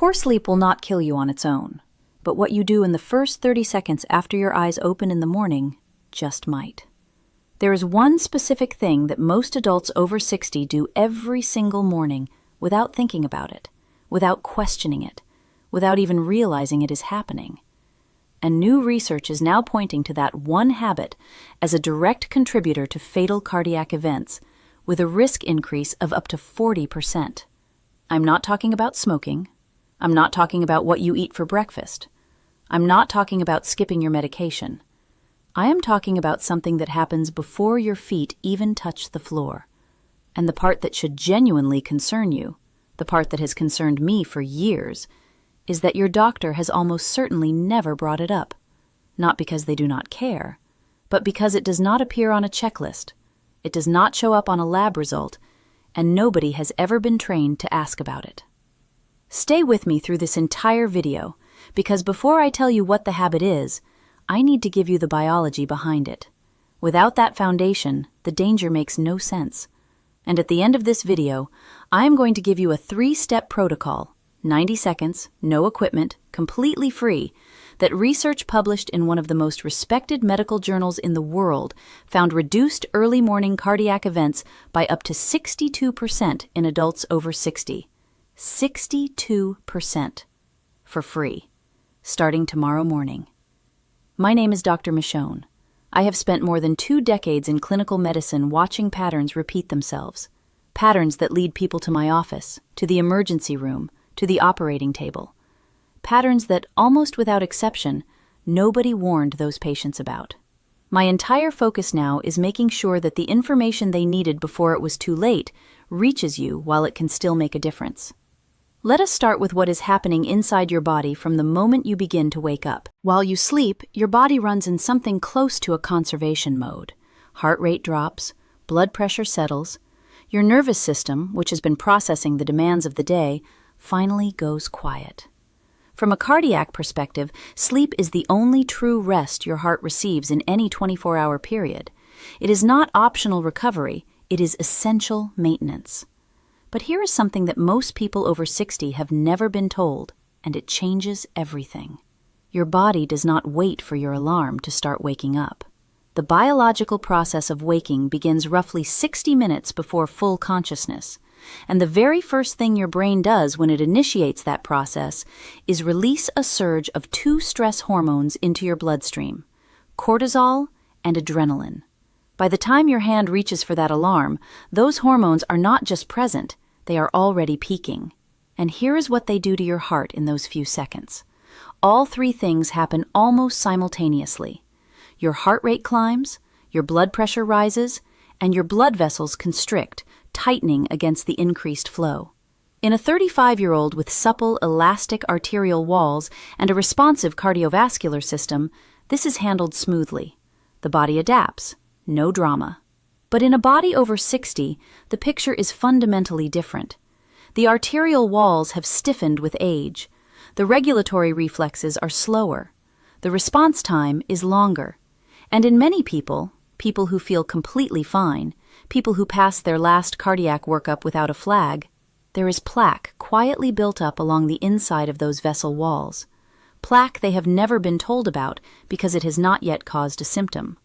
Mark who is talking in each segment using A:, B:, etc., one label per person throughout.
A: Poor sleep will not kill you on its own, but what you do in the first 30 seconds after your eyes open in the morning just might. There is one specific thing that most adults over 60 do every single morning without thinking about it, without questioning it, without even realizing it is happening. And new research is now pointing to that one habit as a direct contributor to fatal cardiac events, with a risk increase of up to 40%. I'm not talking about smoking. I'm not talking about what you eat for breakfast. I'm not talking about skipping your medication. I am talking about something that happens before your feet even touch the floor. And the part that should genuinely concern you, the part that has concerned me for years, is that your doctor has almost certainly never brought it up. Not because they do not care, but because it does not appear on a checklist. It does not show up on a lab result, and nobody has ever been trained to ask about it. Stay with me through this entire video, because before I tell you what the habit is, I need to give you the biology behind it. Without that foundation, the danger makes no sense. And at the end of this video, I am going to give you a 3-step protocol, 90 seconds, no equipment, completely free, that research published in one of the most respected medical journals in the world found reduced early morning cardiac events by up to 62% in adults over 60. 62%. For free. Starting tomorrow morning. My name is DR.Michonne. I have spent more than 2 decades in clinical medicine watching patterns repeat themselves. Patterns that lead people to my office, to the emergency room, to the operating table. Patterns that, almost without exception, nobody warned those patients about. My entire focus now is making sure that the information they needed before it was too late reaches you while it can still make a difference. Let us start with what is happening inside your body from the moment you begin to wake up. While you sleep, your body runs in something close to a conservation mode. Heart rate drops, blood pressure settles. Your nervous system, which has been processing the demands of the day, finally goes quiet. From a cardiac perspective, sleep is the only true rest your heart receives in any 24-hour period. It is not optional recovery, it is essential maintenance. But here is something that most people over 60 have never been told, and it changes everything. Your body does not wait for your alarm to start waking up. The biological process of waking begins roughly 60 minutes before full consciousness. And the very first thing your brain does when it initiates that process is release a surge of 2 stress hormones into your bloodstream, cortisol and adrenaline. By the time your hand reaches for that alarm, those hormones are not just present, they are already peaking. And here is what they do to your heart in those few seconds. All 3 things happen almost simultaneously. Your heart rate climbs, your blood pressure rises, and your blood vessels constrict, tightening against the increased flow. In a 35-year-old with supple, elastic arterial walls and a responsive cardiovascular system, this is handled smoothly. The body adapts, no drama. But in a body over 60, the picture is fundamentally different. The arterial walls have stiffened with age. The regulatory reflexes are slower. The response time is longer. And in many people who feel completely fine, people who pass their last cardiac workup without a flag, there is plaque quietly built up along the inside of those vessel walls. Plaque they have never been told about because it has not yet caused a symptom.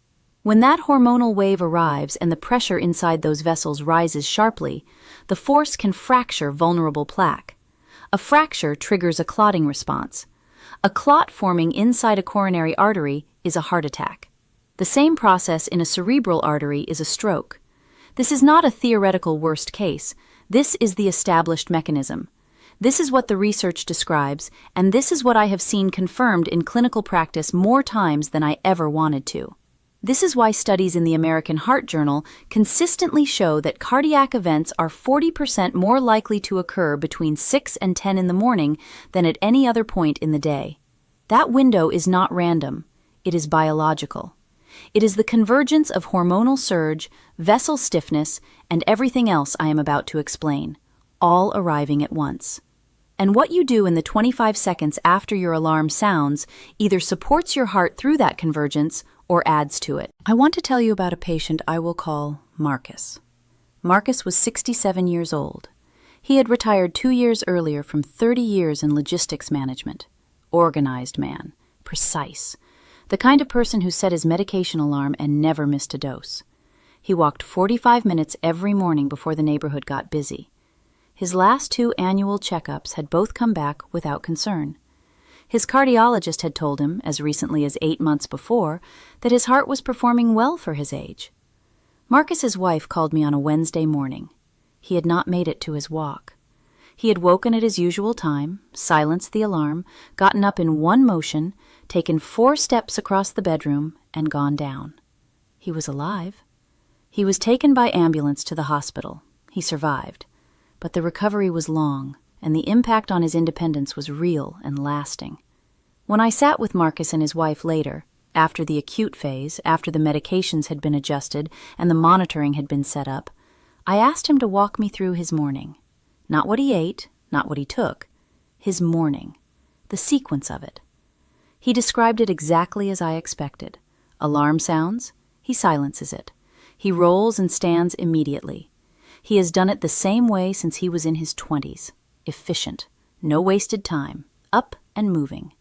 A: When that hormonal wave arrives and the pressure inside those vessels rises sharply, the force can fracture vulnerable plaque. A fracture triggers a clotting response. A clot forming inside a coronary artery is a heart attack. The same process in a cerebral artery is a stroke. This is not a theoretical worst case. This is the established mechanism. This is what the research describes, and this is what I have seen confirmed in clinical practice more times than I ever wanted to. This is why studies in the American Heart Journal consistently show that cardiac events are 40% more likely to occur between 6 and 10 in the morning than at any other point in the day. That window is not random. It is biological. It is the convergence of hormonal surge, vessel stiffness, and everything else I am about to explain, all arriving at once. And what you do in the 25 seconds after your alarm sounds either supports your heart through that convergence or adds to it. I want to tell you about a patient I will call Marcus. Marcus was 67 years old. He had retired 2 years earlier from 30 years in logistics management. Organized man. Precise. The kind of person who set his medication alarm and never missed a dose. He walked 45 minutes every morning before the neighborhood got busy. His last 2 annual checkups had both come back without concern. His cardiologist had told him, as recently as 8 months before, that his heart was performing well for his age. Marcus's wife called me on a Wednesday morning. He had not made it to his walk. He had woken at his usual time, silenced the alarm, gotten up in one motion, taken 4 steps across the bedroom, and gone down. He was alive. He was taken by ambulance to the hospital. He survived. But the recovery was long, and the impact on his independence was real and lasting. When I sat with Marcus and his wife later, after the acute phase, after the medications had been adjusted and the monitoring had been set up, I asked him to walk me through his morning. Not what he ate, not what he took. His morning. The sequence of it. He described it exactly as I expected. Alarm sounds, he silences it. He rolls and stands immediately. He has done it the same way since he was in his 20s. Efficient. No wasted time. Up and moving.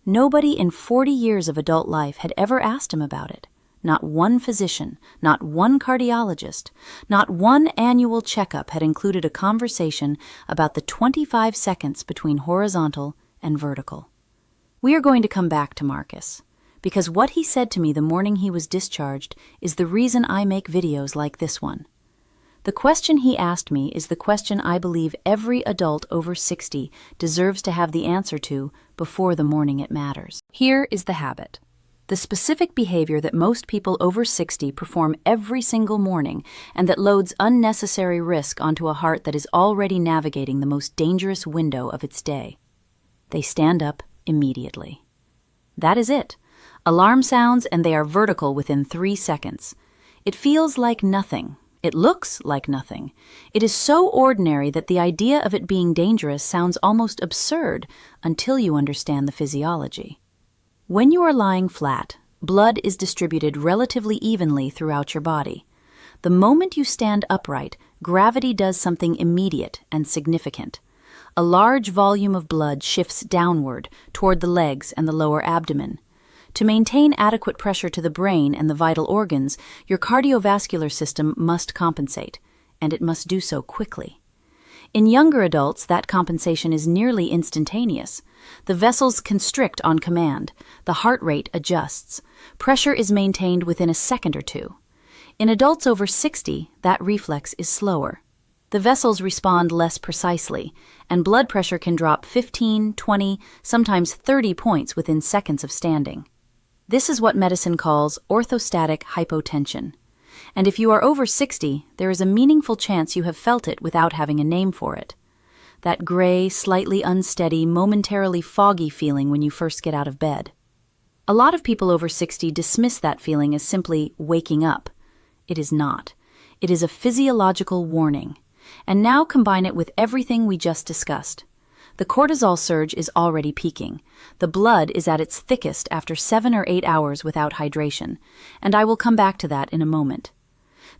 A: Nobody in 40 years of adult life had ever asked him about it. Not one physician, not one cardiologist, not one annual checkup had included a conversation about the 25 seconds between horizontal and vertical. We are going to come back to Marcus, because what he said to me the morning he was discharged is the reason I make videos like this one. The question he asked me is the question I believe every adult over 60 deserves to have the answer to before the morning it matters. Here is the habit. The specific behavior that most people over 60 perform every single morning and that loads unnecessary risk onto a heart that is already navigating the most dangerous window of its day. They stand up immediately. That is it. Alarm sounds and they are vertical within 3 seconds. It feels like nothing. It looks like nothing. It is so ordinary that the idea of it being dangerous sounds almost absurd until you understand the physiology. When you are lying flat, blood is distributed relatively evenly throughout your body. The moment you stand upright, gravity does something immediate and significant. A large volume of blood shifts downward toward the legs and the lower abdomen. To maintain adequate pressure to the brain and the vital organs, your cardiovascular system must compensate, and it must do so quickly. In younger adults, that compensation is nearly instantaneous. The vessels constrict on command. The heart rate adjusts. Pressure is maintained within a second or two. In adults over 60, that reflex is slower. The vessels respond less precisely, and blood pressure can drop 15, 20, sometimes 30 points within seconds of standing. This is what medicine calls orthostatic hypotension. And if you are over 60, there is a meaningful chance you have felt it without having a name for it. That gray, slightly unsteady, momentarily foggy feeling when you first get out of bed. A lot of people over 60 dismiss that feeling as simply waking up. It is not. It is a physiological warning. And now combine it with everything we just discussed. The cortisol surge is already peaking. The blood is at its thickest after 7 or 8 hours without hydration, and I will come back to that in a moment.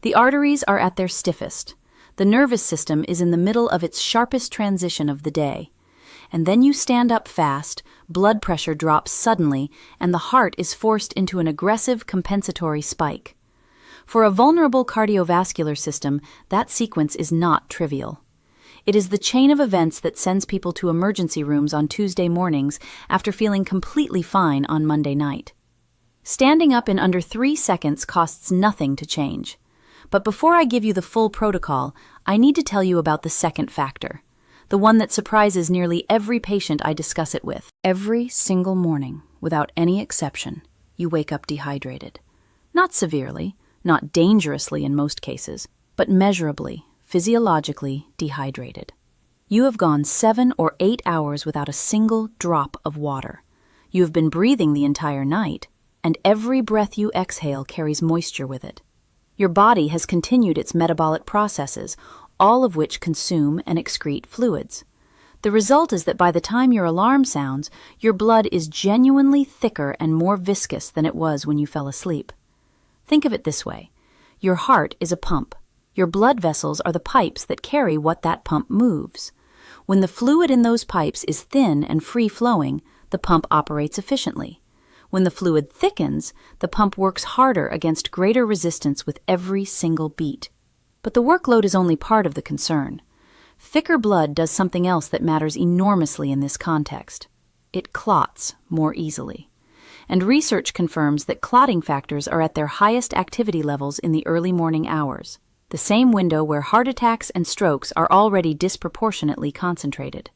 A: The arteries are at their stiffest. The nervous system is in the middle of its sharpest transition of the day. And then you stand up fast, blood pressure drops suddenly, and the heart is forced into an aggressive compensatory spike. For a vulnerable cardiovascular system, that sequence is not trivial. It is the chain of events that sends people to emergency rooms on Tuesday mornings after feeling completely fine on Monday night. Standing up in under 3 seconds costs nothing to change. But before I give you the full protocol, I need to tell you about the second factor, the one that surprises nearly every patient I discuss it with. Every single morning, without any exception, you wake up dehydrated. Not severely, not dangerously in most cases, but measurably, physiologically dehydrated. You have gone 7 or 8 hours without a single drop of water. You have been breathing the entire night, and every breath you exhale carries moisture with it. Your body has continued its metabolic processes, all of which consume and excrete fluids. The result is that by the time your alarm sounds, your blood is genuinely thicker and more viscous than it was when you fell asleep. Think of it this way. Your heart is a pump. Your blood vessels are the pipes that carry what that pump moves. When the fluid in those pipes is thin and free-flowing, the pump operates efficiently. When the fluid thickens, the pump works harder against greater resistance with every single beat. But the workload is only part of the concern. Thicker blood does something else that matters enormously in this context. It clots more easily. And research confirms that clotting factors are at their highest activity levels in the early morning hours, the same window where heart attacks and strokes are already disproportionately concentrated.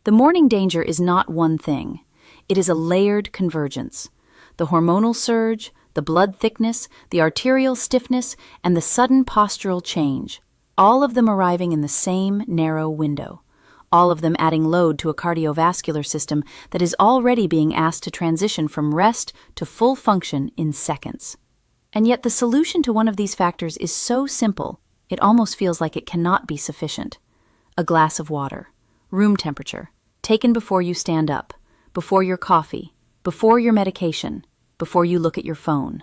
A: The morning danger is not one thing. It is a layered convergence. The hormonal surge, the blood thickness, the arterial stiffness, and the sudden postural change, all of them arriving in the same narrow window, all of them adding load to a cardiovascular system that is already being asked to transition from rest to full function in seconds. And yet the solution to one of these factors is so simple, it almost feels like it cannot be sufficient. A glass of water, room temperature, taken before you stand up, before your coffee, before your medication, before you look at your phone.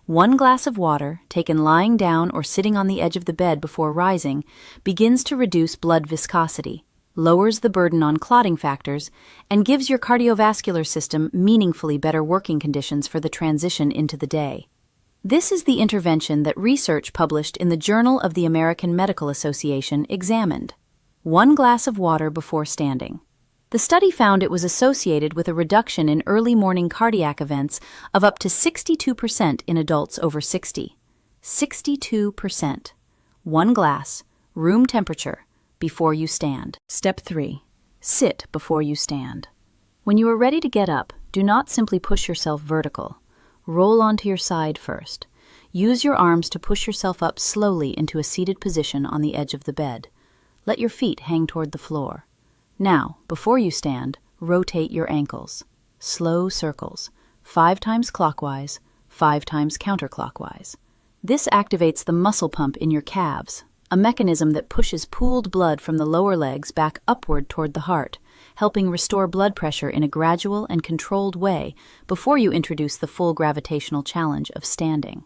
A: One glass of water, taken lying down or sitting on the edge of the bed before rising, begins to reduce blood viscosity, lowers the burden on clotting factors, and gives your cardiovascular system meaningfully better working conditions for the transition into the day. This is the intervention that research published in the Journal of the American Medical Association examined. 1 glass of water before standing. The study found it was associated with a reduction in early morning cardiac events of up to 62% in adults over 60. 62%. 1 glass, room temperature, before you stand. Step 3. Sit before you stand. When you are ready to get up, do not simply push yourself vertical. Roll onto your side first. Use your arms to push yourself up slowly into a seated position on the edge of the bed. Let your feet hang toward the floor. Now, before you stand, rotate your ankles. Slow circles, 5 times clockwise, 5 times counterclockwise. This activates the muscle pump in your calves, a mechanism that pushes pooled blood from the lower legs back upward toward the heart, helping restore blood pressure in a gradual and controlled way before you introduce the full gravitational challenge of standing.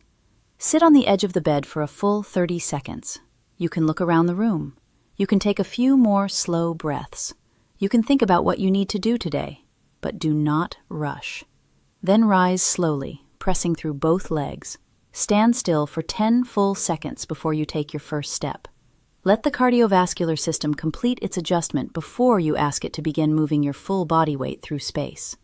A: Sit on the edge of the bed for a full 30 seconds. You can look around the room. You can take a few more slow breaths. You can think about what you need to do today, but do not rush. Then rise slowly, pressing through both legs. Stand still for 10 full seconds before you take your first step. Let the cardiovascular system complete its adjustment before you ask it to begin moving your full body weight through space.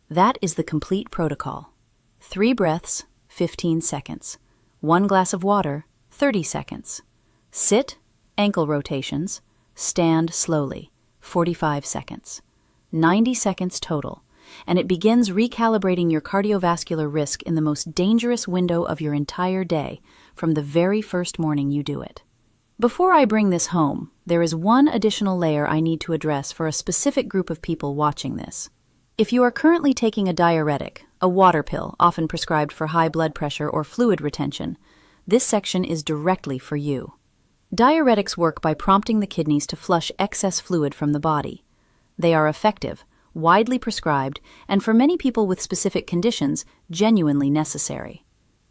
A: That is the complete protocol. 3 breaths, 15 seconds. 1 glass of water, 30 seconds. Sit, ankle rotations. Stand slowly, 45 seconds. 90 seconds total, and it begins recalibrating your cardiovascular risk in the most dangerous window of your entire day, from the very first morning you do it. Before I bring this home, there is one additional layer I need to address for a specific group of people watching this. If you are currently taking a diuretic, a water pill often prescribed for high blood pressure or fluid retention, this section is directly for you. Diuretics work by prompting the kidneys to flush excess fluid from the body. They are effective, widely prescribed, and for many people with specific conditions, genuinely necessary.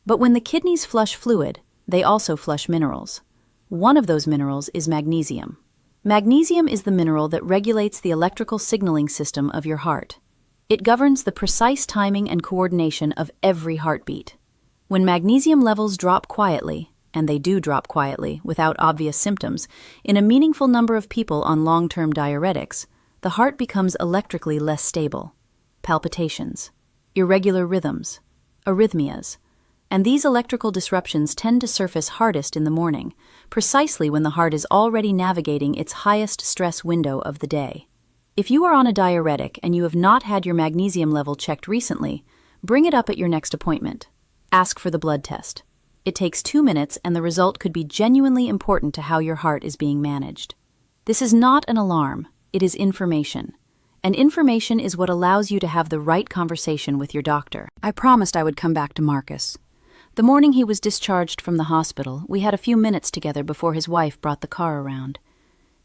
A: But when the kidneys flush fluid, they also flush minerals. One of those minerals is magnesium. Magnesium is the mineral that regulates the electrical signaling system of your heart. It governs the precise timing and coordination of every heartbeat. When magnesium levels drop quietly, and they do drop quietly, without obvious symptoms, in a meaningful number of people on long-term diuretics, the heart becomes electrically less stable. Palpitations, irregular rhythms, arrhythmias, and these electrical disruptions tend to surface hardest in the morning, precisely when the heart is already navigating its highest stress window of the day. If you are on a diuretic and you have not had your magnesium level checked recently, bring it up at your next appointment. Ask for the blood test. It takes 2 minutes, and the result could be genuinely important to how your heart is being managed. This is not an alarm, it is information. And information is what allows you to have the right conversation with your doctor. I promised I would come back to Marcus. The morning he was discharged from the hospital, we had a few minutes together before his wife brought the car around.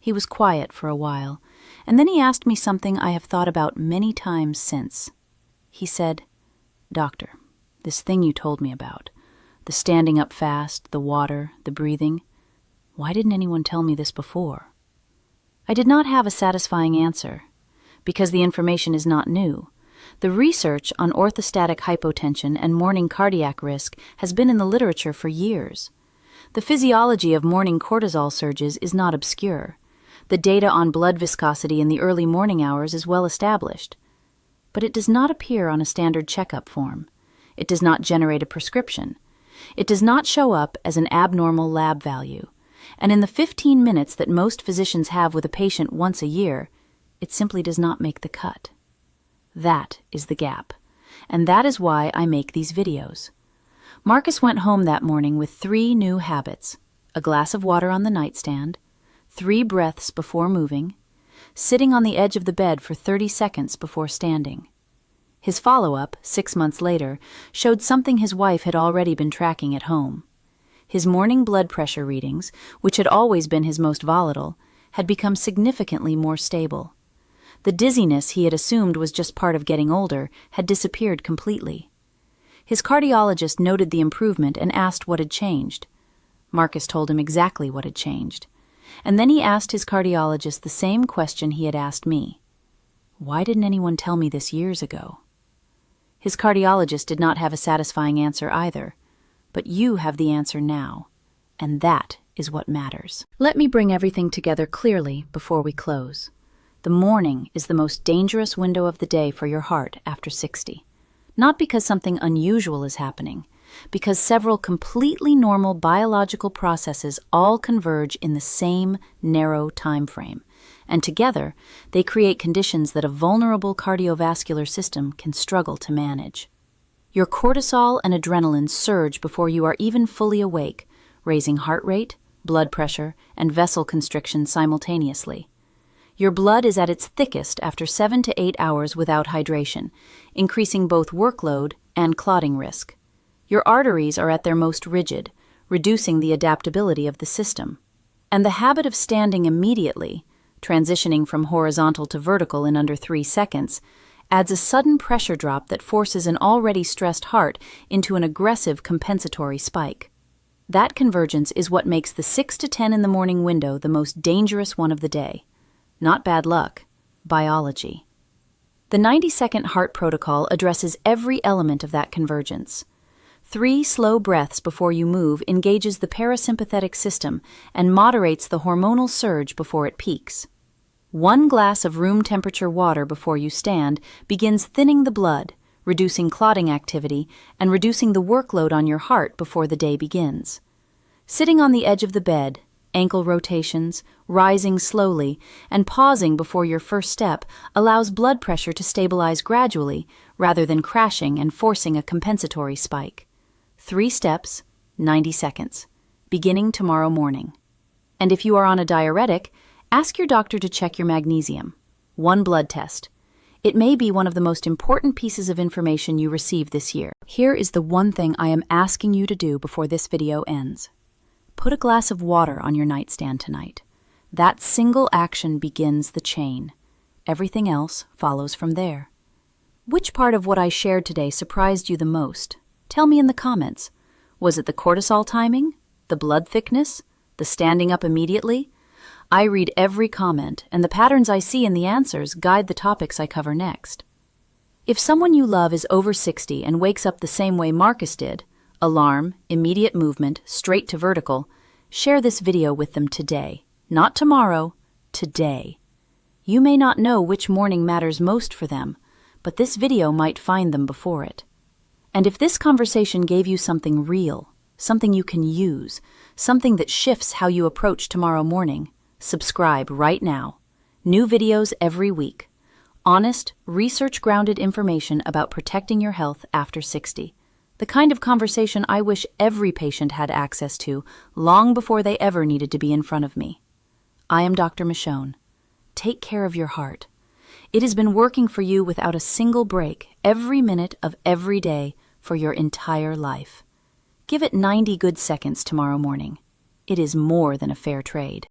A: He was quiet for a while, and then he asked me something I have thought about many times since. He said, "Doctor, this thing you told me about, the standing up fast, the water, the breathing, Why didn't anyone tell me this before? I did not have a satisfying answer, because the information is not new. The research on orthostatic hypotension and morning cardiac risk has been in the literature for years. The physiology of morning cortisol surges is not obscure. The data on blood viscosity in the early morning hours is well established. But it does not appear on a standard checkup form. It does not generate a prescription. It does not show up as an abnormal lab value. And in the 15 minutes that most physicians have with a patient once a year, it simply does not make the cut. That is the gap. And that is why I make these videos. Marcus went home that morning with 3 new habits: a glass of water on the nightstand, 3 breaths before moving, sitting on the edge of the bed for 30 seconds before standing. His follow-up, 6 months later, showed something his wife had already been tracking at home. His morning blood pressure readings, which had always been his most volatile, had become significantly more stable. The dizziness he had assumed was just part of getting older had disappeared completely. His cardiologist noted the improvement and asked what had changed. Marcus told him exactly what had changed. And then he asked his cardiologist the same question he had asked me. Why didn't anyone tell me this years ago? His cardiologist did not have a satisfying answer either. But you have the answer now, and that is what matters. Let me bring everything together clearly before we close. The morning is the most dangerous window of the day for your heart after 60. Not because something unusual is happening, because several completely normal biological processes all converge in the same narrow time frame, and together they create conditions that a vulnerable cardiovascular system can struggle to manage. Your cortisol and adrenaline surge before you are even fully awake, raising heart rate, blood pressure, and vessel constriction simultaneously. Your blood is at its thickest after 7 to 8 hours without hydration, increasing both workload and clotting risk. Your arteries are at their most rigid, reducing the adaptability of the system. And the habit of standing immediately, transitioning from horizontal to vertical in under 3 seconds, adds a sudden pressure drop that forces an already stressed heart into an aggressive compensatory spike. That convergence is what makes the 6 to 10 in the morning window the most dangerous one of the day. Not bad luck, biology. The 90-second heart protocol addresses every element of that convergence. 3 slow breaths before you move engages the parasympathetic system and moderates the hormonal surge before it peaks. 1 glass of room temperature water before you stand begins thinning the blood, reducing clotting activity, and reducing the workload on your heart before the day begins. Sitting on the edge of the bed, ankle rotations, rising slowly, and pausing before your first step allows blood pressure to stabilize gradually rather than crashing and forcing a compensatory spike. 3 steps, 90 seconds, beginning tomorrow morning. And if you are on a diuretic, ask your doctor to check your magnesium. 1 blood test. It may be one of the most important pieces of information you receive this year. Here is the one thing I am asking you to do before this video ends. Put a glass of water on your nightstand tonight. That single action begins the chain. Everything else follows from there. Which part of what I shared today surprised you the most? Tell me in the comments. Was it the cortisol timing? The blood thickness? The standing up immediately? I read every comment, and the patterns I see in the answers guide the topics I cover next. If someone you love is over 60 and wakes up the same way Marcus did, alarm, immediate movement, straight to vertical, share this video with them today. Not tomorrow, today. You may not know which morning matters most for them, but this video might find them before it. And if this conversation gave you something real, something you can use, something that shifts how you approach tomorrow morning, subscribe right now. New videos every week. Honest, research-grounded information about protecting your health after 60. The kind of conversation I wish every patient had access to long before they ever needed to be in front of me. I am Dr.Michonne. Take care of your heart. It has been working for you without a single break every minute of every day for your entire life. Give it 90 good seconds tomorrow morning. It is more than a fair trade.